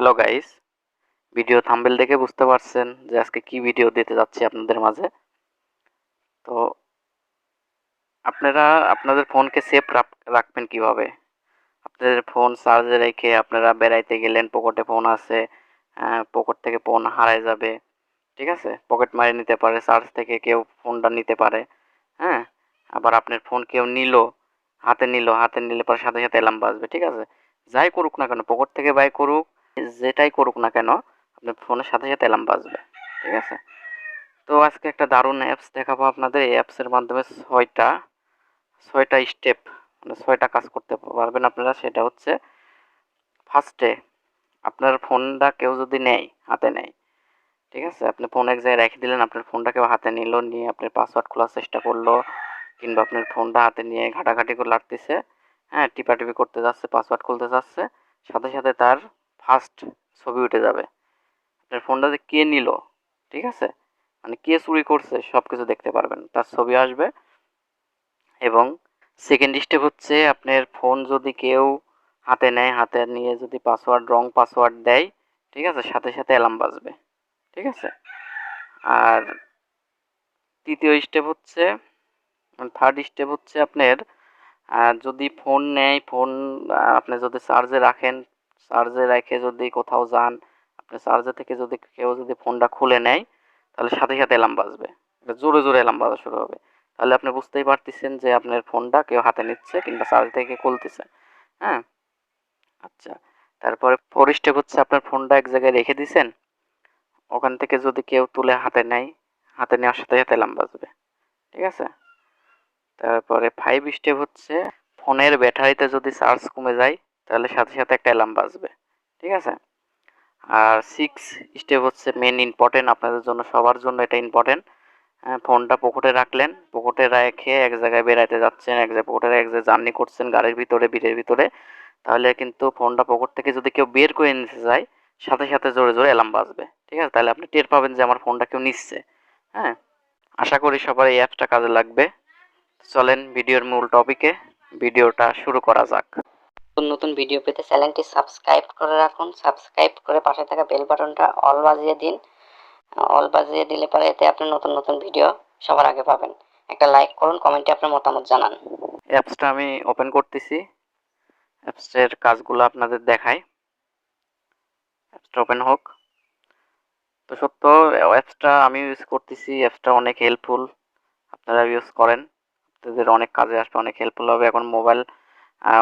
Hello guys, video thumbnail দেখে বুঝতে পারছেন যে আজকে কি ভিডিও দিতে যাচ্ছি আপনাদের মাঝে। তো আপনারা আপনাদের ফোনকে সেফ রাখবেন কিভাবে? আপনাদের ফোন চার্জে রেখে আপনারা বেড়াইতে গেলেন, পকেটে ফোন আছে, পকেট থেকে ফোন হারায় যাবে, ঠিক আছে? পকেট মারে নিতে পারে, চার্জ থেকে কেউ ফোনটা নিতে পারে, হ্যাঁ? আবার আপনার ফোন কেউ হাতে নিলে পরে সাথে সাথে অ্যালার্ম বাজবে, ঠিক আছে? যাই করুক না কেন, পকেট থেকে বাই করুক, যেটাই করুক না কেন, আপনার ফোনের সাথে সাথে অ্যালার্ম বাজবে, ঠিক আছে? তো আজকে একটা দারুণ অ্যাপস দেখাবো আপনাদের। এই অ্যাপসের মাধ্যমে ছয়টা স্টেপ, মানে ছয়টা কাজ করতে পারবেন আপনারা। সেটা হচ্ছে, ফার্স্টে আপনার ফোনটা কেউ যদি হাতে নেয়, ঠিক আছে? আপনি ফোন এক জায়গায় রেখে দিলেন, আপনার ফোনটা কেউ হাতে নিল, নিয়ে আপনার পাসওয়ার্ড খোলার চেষ্টা করলো, কিংবা আপনার ফোনটা হাতে নিয়ে ঘাটাঘাটি করে লাগতেছে, হ্যাঁ, টিপাটিপি করতে যাচ্ছে, পাসওয়ার্ড খুলতে যাচ্ছে, সাথে সাথে তার ফার্স্ট ছবি উঠে যাবে। আপনার ফোনটা যে কে নিল, ঠিক আছে, মানে কে চুরি করছে সব কিছু দেখতে পারবেন, তার ছবি আসবে। এবং সেকেন্ড স্টেপ হচ্ছে, আপনার ফোন যদি কেউ হাতে নেয়, হাতে নিয়ে যদি রং পাসওয়ার্ড দেয়, ঠিক আছে, সাথে সাথে অ্যালার্ম বাজবে, ঠিক আছে? আর তৃতীয় স্টেপ হচ্ছে, থার্ড স্টেপ হচ্ছে, আপনার যদি ফোন নেয়, ফোন আপনি যদি চার্জে রেখে যদি কোথাও যান, আপনি চার্জে থেকে যদি কেউ যদি ফোনটা খুলে নেয়, তাহলে সাথে সাথে অ্যালার্ম বাজবে। এটা জোরে জোরে অ্যালার্ম বাজা শুরু হবে। তাহলে আপনি বুঝতেই পারতেছেন যে আপনার ফোনটা কেউ হাতে নিচ্ছে কিংবা চার্জ থেকে খুলতেছে, হ্যাঁ? আচ্ছা, তারপরে ফোর স্টেপ হচ্ছে, আপনার ফোনটা এক জায়গায় রেখে দিছেন, ওখান থেকে যদি কেউ তুলে হাতে নেওয়ার সাথে সাথে অ্যালার্ম বাজবে, ঠিক আছে? তারপরে ফাইভ স্টেপ হচ্ছে, ফোনের ব্যাটারিতে যদি চার্জ কমে যায়, তাহলে সাথে সাথে একটা অ্যালার্ম বাজবে, ঠিক আছে? আর সিক্স স্টেপ হচ্ছে মেন ইম্পর্টেন্ট, আপনাদের জন্য, সবার জন্য এটা ইম্পর্টেন্ট। ফোনটা পকেটে রাখলেন, পকেটে রেখে এক জায়গায় বেড়াতে যাচ্ছেন, এক জায়গায় জার্নি করছেন, গাড়ির ভিতরে, ভিড়ের ভিতরে, তাহলে কিন্তু ফোনটা পকেট থেকে যদি কেউ বের করে নিতে যায়, সাথে সাথে জোরে জোরে অ্যালার্ম বাজবে, ঠিক আছে? তাহলে আপনি টের পাবেন যে আমার ফোনটা কেউ নিচ্ছে, হ্যাঁ? আশা করি সবার এই অ্যাপসটা কাজে লাগবে। চলেন ভিডিওর মূল টপিকে, ভিডিওটা শুরু করা যাক। নতুন নতুন ভিডিও পেতে চ্যানেলটি সাবস্ক্রাইব করে রাখুন, সাবস্ক্রাইব করে পাশে থাকা বেল বাটনটা অল বাজিয়ে দিন। অল বাজিয়ে দিলে পরে এতে আপনি নতুন নতুন ভিডিও সবার আগে পাবেন। একটা লাইক করুন, কমেন্টে আপনার মতামত জানান। অ্যাপসটা আমি ওপেন করতেছি, অ্যাপসের কাজগুলো আপনাদের দেখাই। অ্যাপসটা ওপেন হোক। তো সত্য, অ্যাপসটা আমি ইউজ করতেছি, অ্যাপসটা অনেক হেল্পফুল। আপনারা ইউজ করেন, আপনাদের অনেক কাজে আসবে, অনেক হেল্পফুল হবে। এখন মোবাইল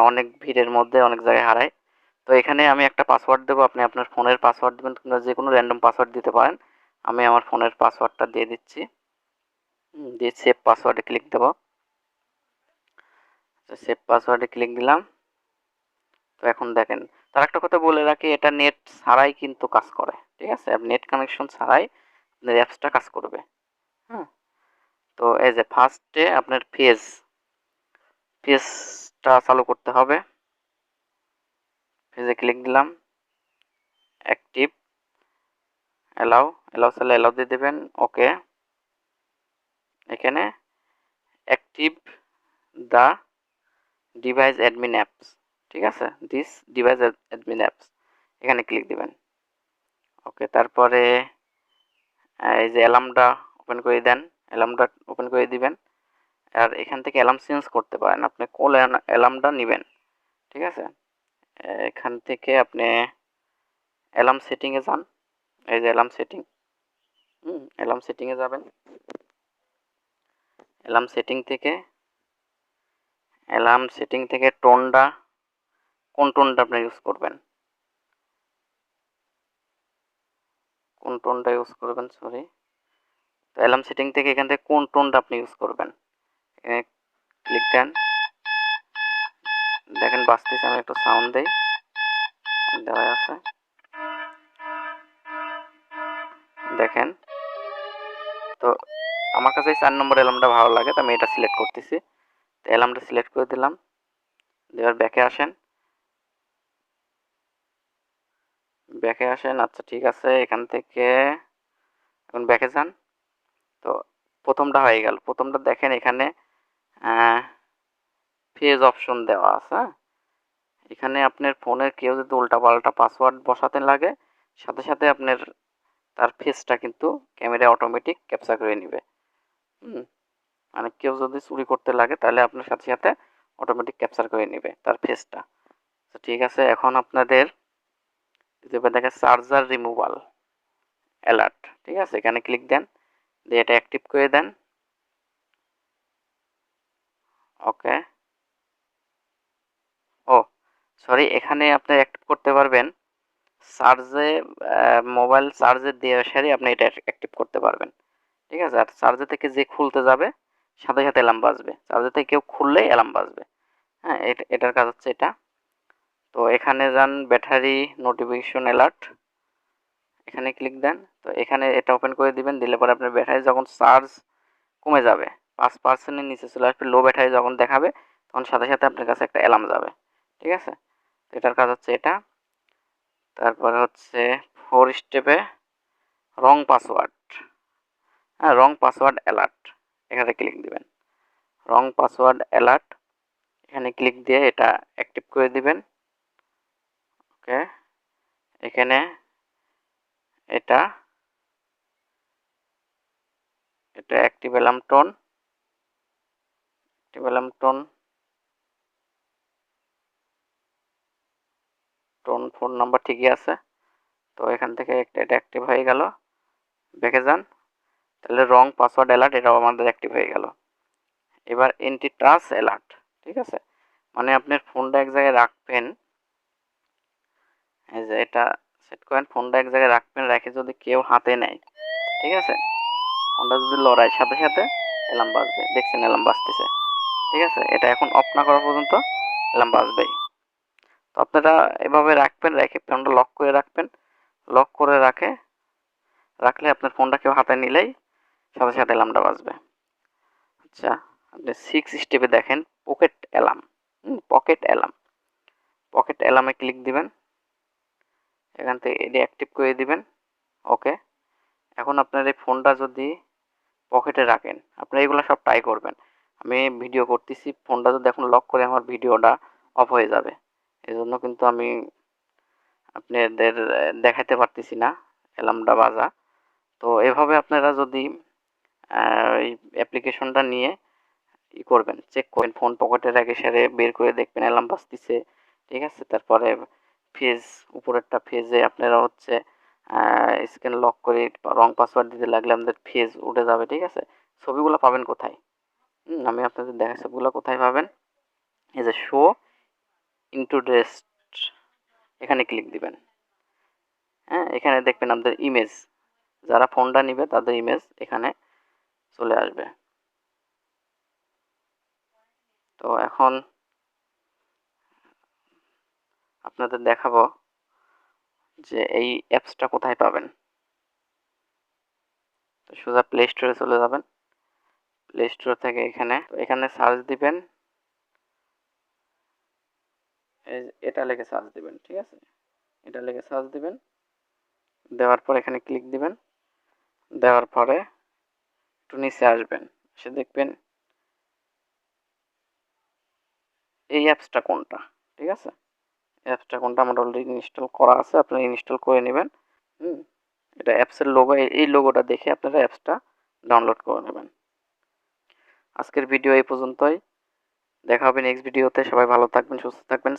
অনেক ভিড়ের মধ্যে অনেক জায়গায় হারায়। তো এখানে আমি একটা পাসওয়ার্ড দেবো, আপনি আপনার ফোনের পাসওয়ার্ড দেবেন, কিংবা যে কোনো র্যান্ডম পাসওয়ার্ড দিতে পারেন। আমি আমার ফোনের পাসওয়ার্ডটা দিয়ে দিচ্ছি, দিয়ে সেভ পাসওয়ার্ডে ক্লিক দেবো। সেভ পাসওয়ার্ডে ক্লিক দিলাম। তো এখন দেখেন, তার একটা কথা বলে রাখি, এটা নেট ছাড়াই কিন্তু কাজ করে, ঠিক আছে? নেট কানেকশন ছাড়াই আপনার অ্যাপসটা কাজ করবে, হ্যাঁ? তো এই যে ফার্স্টে আপনার ফেসটা চালু করতে হবে। ফেজে ক্লিক দিলাম, অ্যাক্টিভ, অ্যালাউ চাইলে অ্যালাউ দিয়ে দেবেন, ওকে। এখানে active the device admin apps, ঠিক আছে, দিস ডিভাইস অ্যাডমিন অ্যাপস, এখানে ক্লিক দিবেন, ওকে। তারপরে এই যে অ্যালার্মটা ওপেন করে দেন, অ্যালার্মটা ওপেন করে দিবেন। আর এখান থেকে অ্যালার্ম চেঞ্জ করতে পারেন, আপনি কোন অ্যালার্মটা নেবেন, ঠিক আছে? এখান থেকে আপনি অ্যালার্ম সেটিংয়ে যান, এই যে অ্যালার্ম সেটিংয়ে যাবেন। অ্যালার্ম সেটিং থেকে কোন টোনটা আপনি ইউজ করবেন, সরি। তো অ্যালার্ম সেটিং থেকে এখান থেকে কোন টোনটা আপনি ইউজ করবেন, এখানে ক্লিক দেন। দেখেন বাজতেছে, আমি একটু সাউন্ড দেই, দেওয়া আছে, দেখেন। তো আমার কাছে এই 4 নম্বর অ্যালার্মটা ভালো লাগে, তো আমি এটা সিলেক্ট করতেছি। তো অ্যালার্মটা সিলেক্ট করে দিলাম, এবার ব্যাকে আসেন। আচ্ছা, ঠিক আছে, এখান থেকে এখন ব্যাকে যান। তো প্রথমটা হয়ে গেল, প্রথমটা দেখেন এখানে ফেজ অপশন দেওয়া আছে, হ্যাঁ? এখানে আপনার ফোনের কেউ যদি উল্টাপাল্টা পাসওয়ার্ড বসাতে লাগে, সাথে সাথে আপনার তার ফেসটা কিন্তু ক্যামেরা অটোমেটিক ক্যাপচার করে নেবে। মানে কেউ যদি চুরি করতে লাগে তাহলে আপনার সাথে সাথে অটোমেটিক ক্যাপচার করে নেবে তার ফেসটা। তো ঠিক আছে, এখন আপনাদের দেখে চার্জার রিমুভাল অ্যালার্ট, ঠিক আছে, এখানে ক্লিক দেন, দিয়ে এটা অ্যাক্টিভ করে দেন। ওকে, ও সরি, এখানে আপনি অ্যাক্টিভ করতে পারবেন চার্জে, মোবাইল চার্জে দেওয়ার সারি আপনি এটা অ্যাক্টিভ করতে পারবেন, ঠিক আছে। আর চার্জে থেকে যে খুলতে যাবে সাথে সাথে অ্যালার্ম বাজবে, চার্জে থেকে কেউ খুললেই অ্যালার্ম বাজবে। হ্যাঁ, এটার কাজ হচ্ছে এটা। তো এখানে যান ব্যাটারি নোটিফিকেশন অ্যালার্ট, এখানে ক্লিক দেন। তো এখানে এটা ওপেন করে দিবেন, দিলে পরে আপনার ব্যাটারি যখন চার্জ কমে যাবে, 5%-এর নিচে চলে আসবে, লো ব্যাটারি যখন দেখাবে তখন সাথে সাথে আপনার কাছে একটা অ্যালার্ম যাবে, ঠিক আছে। এটার কাজ হচ্ছে এটা। তারপরে হচ্ছে 4 স্টেপে রং পাসওয়ার্ড, হ্যাঁ, রং পাসওয়ার্ড অ্যালার্ট, এখানে ক্লিক দিবেন। রং পাসওয়ার্ড অ্যালার্ট, এখানে ক্লিক দিয়ে এটা অ্যাক্টিভ করে দিবেন। ওকে, এখানে এটা এটা active alarm tone, active alarm tone, phone number ঠিকই আছে। তো এখান থেকে এটা অ্যাক্টিভ হয়ে গেল, দেখে যান। তাহলে রং পাসওয়ার্ড অ্যালার্ট এটাও আমাদের অ্যাক্টিভ হয়ে গেল। এবার এন্টি ট্রাস অ্যালার্ট, ঠিক আছে, মানে আপনার ফোনটা এক জায়গায় রাখবেন, এই যে এটা সেট করেন, ফোনটা এক জায়গায় রাখবেন, রেখে যদি কেউ হাতে নেয়, ঠিক আছে, ফোনটা যদি লড়ায় সাথে সাথে অ্যালার্ম বাজবে, দেখছেন অ্যালার্ম বাজতেছে, ঠিক আছে। এটা এখন অফ না করা পর্যন্ত অ্যালার্ম বাজবেই। তো আপনারা এভাবে রাখবেন, রেখে ফোনটা লক করে রাখবেন, লক করে রাখলে আপনার ফোনটা কেউ হাতে নিলেই সাথে সাথে অ্যালার্মটা বাজবে। আচ্ছা, আপনি 6 স্টেপে দেখেন pocket alarm, pocket alarm, pocket অ্যালার্মে ক্লিক দিবেন, এখান থেকে এটি অ্যাক্টিভ করে দিবেন। ওকে, এখন আপনার এই ফোনটা যদি পকেটে রাখেন, আপনারা এগুলো সব ট্রাই করবেন। আমি ভিডিও করতেছি, ফোনটা যদি এখন লক করে আমার ভিডিওটা অফ হয়ে যাবে, এই জন্য কিন্তু আমি আপনাদের দেখাতে পারতেছি না অ্যালার্মটা বাজা। তো এভাবে আপনারা যদি এই অ্যাপ্লিকেশনটা নিয়ে করবেন, চেক করবেন, ফোন পকেটে রেখে সেরে বের করে দেখবেন অ্যালার্ম বাজতেছে, ঠিক আছে। তারপরে ফেজ, উপরেরটা ফেজে আপনারা হচ্ছে স্ক্রিন লক করে রং পাসওয়ার্ড দিতে লাগলে আমাদের ফেজ উঠে যাবে, ঠিক আছে। ছবিগুলো পাবেন কোথায়? আমি আপনাদের দেখাই ছবিগুলো কোথায় পাবেন। এই যে শো ইনটু রেস্ট, এখানে ক্লিক দিবেন। হ্যাঁ, এখানে দেখবেন আপনাদের ইমেজ, যারা ফোনটা নিবে তাদের ইমেজ এখানে চলে আসবে। তো এখন আপনাদের দেখাবো যে এই অ্যাপসটা কোথায় পাবেন। তো সোজা প্লে স্টোরে চলে যাবেন, প্লে স্টোর থেকে এখানে সার্চ দিবেন, এটা লিখে সার্চ দিবেন, ঠিক আছে, এটা লিখে সার্চ দিবেন, দেওয়ার পর এখানে ক্লিক দিবেন, দেওয়ার পরে একটু নিচে আসবেন, এসে দেখবেন এই অ্যাপসটা কোনটা, ঠিক আছে, অ্যাপসটা কোনটা আমার অলরেডি ইনস্টল করা আছে, আপনারা ইনস্টল করে নেবেন। এটা অ্যাপসের লোগো, এই লোগোটা দেখে আপনারা অ্যাপসটা ডাউনলোড করে নেবেন। আজকের ভিডিও এই পর্যন্তই, দেখা হবে নেক্সট ভিডিওতে। সবাই ভালো থাকবেন, সুস্থ থাকবেন।